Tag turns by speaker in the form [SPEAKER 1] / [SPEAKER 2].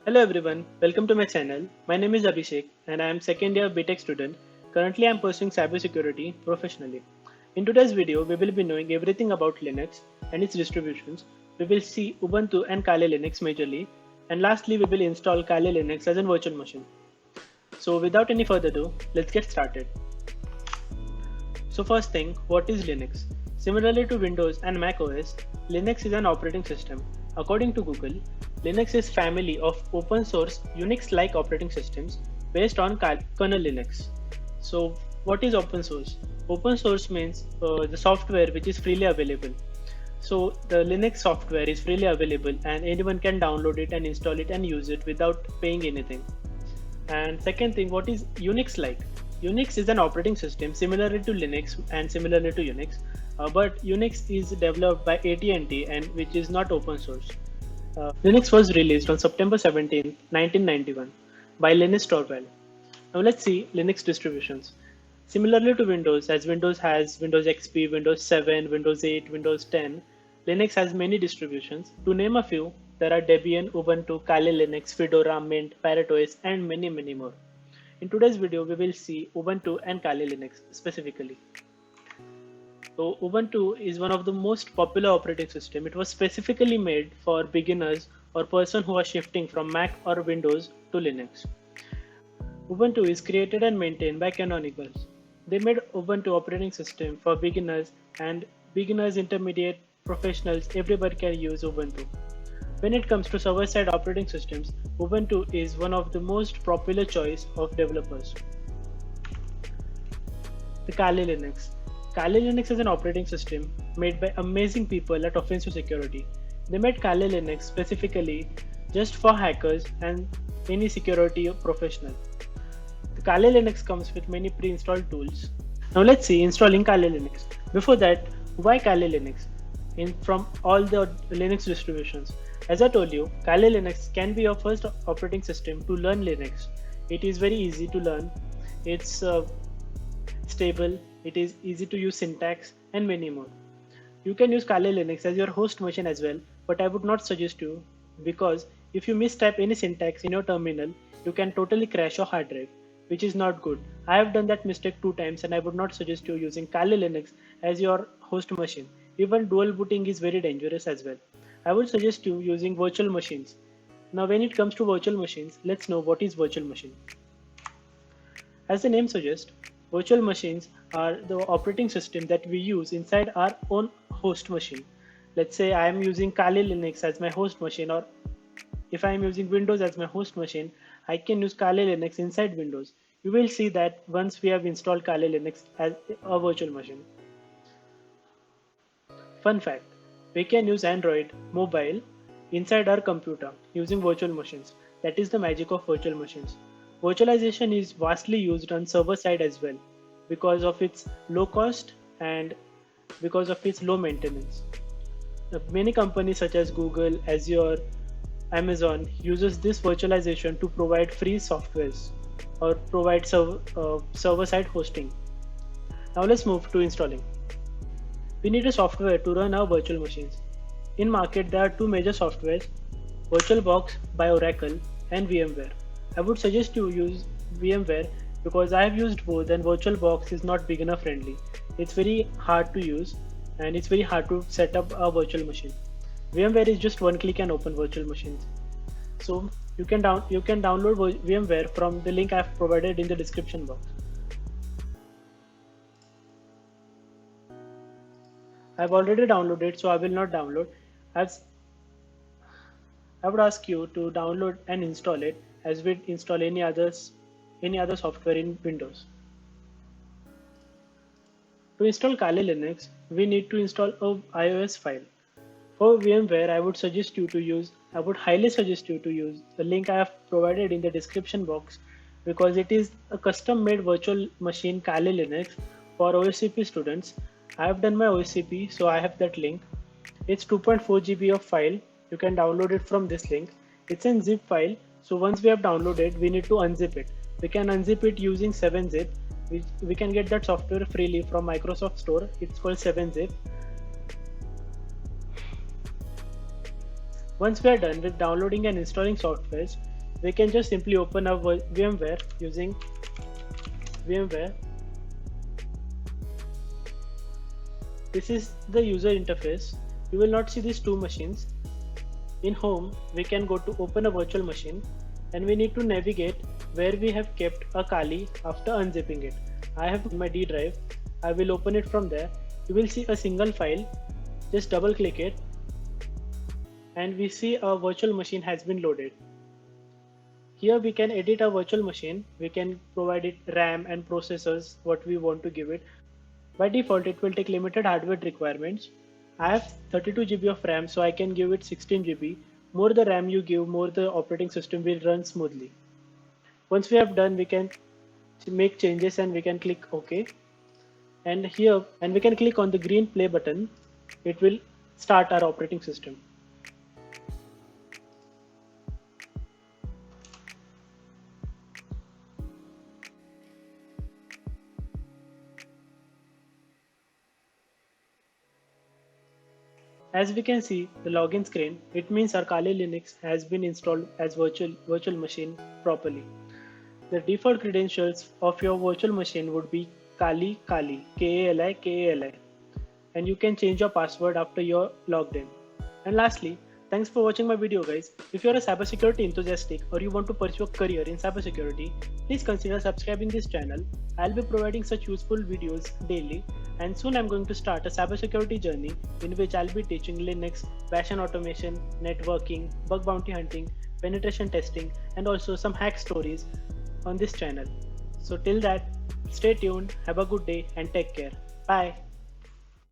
[SPEAKER 1] Hello everyone, welcome to my channel. My name is Abhishek and I am second year BTech student. Currently I am pursuing cybersecurity professionally. In today's video, we will be knowing everything about Linux and its distributions. We will see Ubuntu and Kali Linux majorly, and lastly we will install Kali Linux as a virtual machine. So without any further ado, let's get started. So first thing, what is Linux? Similarly to Windows and Mac OS, Linux is an operating system. According to Google, Linux is family of open source Unix-like operating systems based on kernel Linux. So what is open source? Open source means the software which is freely available. So the Linux software is freely available and anyone can download it and install it and use it without paying anything. And second thing, what is Unix like? Unix is an operating system similarly to Linux and similarly to Unix, but Unix is developed by AT&T and which is not open source. Linux was released on September 17, 1991 by Linus Torvald. Now let's see Linux distributions. Similarly to Windows, as Windows has Windows XP, Windows 7, Windows 8, Windows 10, Linux has many distributions. To name a few, there are Debian, Ubuntu, Kali Linux, Fedora, Mint, Parrot OS, and many more. In today's video, we will see Ubuntu and Kali Linux specifically. So Ubuntu is one of the most popular operating system. It was specifically made for beginners or person who are shifting from Mac or Windows to Linux. Ubuntu is created and maintained by Canonical. They made Ubuntu operating system for beginners and beginners, intermediate, professionals, everybody can use Ubuntu. When it comes to server-side operating systems, Ubuntu is one of the most popular choice of developers. The Kali Linux. Kali Linux is an operating system made by amazing people at Offensive Security. They made Kali Linux specifically just for hackers and any security professional. The Kali Linux comes with many pre-installed tools. Now let's see installing Kali Linux. Before that, why Kali Linux? From all the Linux distributions. As I told you, Kali Linux can be your first operating system to learn Linux. It is very easy to learn. It's stable, it is easy to use syntax, and many more. You can use Kali Linux as your host machine as well, but I would not suggest you because if you mistype any syntax in your terminal, you can totally crash your hard drive, which is not good. I have done that mistake 2 times and I would not suggest you using Kali Linux as your host machine. Even dual booting is very dangerous as well. I would suggest you using virtual machines. Now when it comes to virtual machines, let's know what is virtual machine. As the name suggests, virtual machines are the operating system that we use inside our own host machine. Let's say I am using Kali Linux as my host machine, or if I am using Windows as my host machine, I can use Kali Linux inside Windows. You will see that once we have installed Kali Linux as a virtual machine. Fun fact, we can use Android mobile inside our computer using virtual machines. That is the magic of virtual machines. Virtualization is vastly used on server side as well because of its low cost and because of its low maintenance. Many companies such as Google, Azure, Amazon uses this virtualization to provide free softwares or provide server side hosting. Now let's move to installing. We need a software to run our virtual machines. In market there are two major softwares, VirtualBox by Oracle and VMware. I would suggest you use VMware because I have used both and VirtualBox is not beginner friendly. It's very hard to use and it's very hard to set up a virtual machine. VMware is just one click and open virtual machines. So you can download VMware from the link I have provided in the description box. I've already downloaded, so I will not download. As I would ask you to download and install it as we install any other software in Windows. To install Kali Linux, we need to install a iOS file. For VMware, I would highly suggest you to use the link I have provided in the description box because it is a custom made virtual machine Kali Linux for OSCP students. I have done my OSCP, so I have that link. It's 2.4 GB of file. You can download it from this link. It's in zip file. So once we have downloaded, we need to unzip it. We can unzip it using 7-zip. We can get that software freely from Microsoft Store. It's called 7-zip. Once we are done with downloading and installing softwares, we can just simply open our VMware using VMware. This is the user interface. You will not see these two machines. In home, we can go to open a virtual machine and we need to navigate where we have kept a Kali after unzipping it. I have my D drive. I will open it from there. You will see a single file. Just double click it and we see a virtual machine has been loaded. Here we can edit a virtual machine. We can provide it RAM and processors, what we want to give it. By default, it will take limited hardware requirements. I have 32 GB of RAM, so I can give it 16 GB. More the RAM you give, more the operating system will run smoothly. Once we have done, we can make changes and we can click OK. And here, we can click on the green play button. It will start our operating system. As we can see the login screen, it means our Kali Linux has been installed as virtual machine properly. The default credentials of your virtual machine would be Kali Kali, and you can change your password after you're logged in. And lastly, thanks for watching my video guys. If you're a cybersecurity enthusiastic or you want to pursue a career in cybersecurity, please consider subscribing this channel. I'll be providing such useful videos daily, and soon I'm going to start a cybersecurity journey in which I'll be teaching Linux, bash and automation, networking, bug bounty hunting, penetration testing, and also some hack stories on this channel. So till that, stay tuned, have a good day and take care. Bye.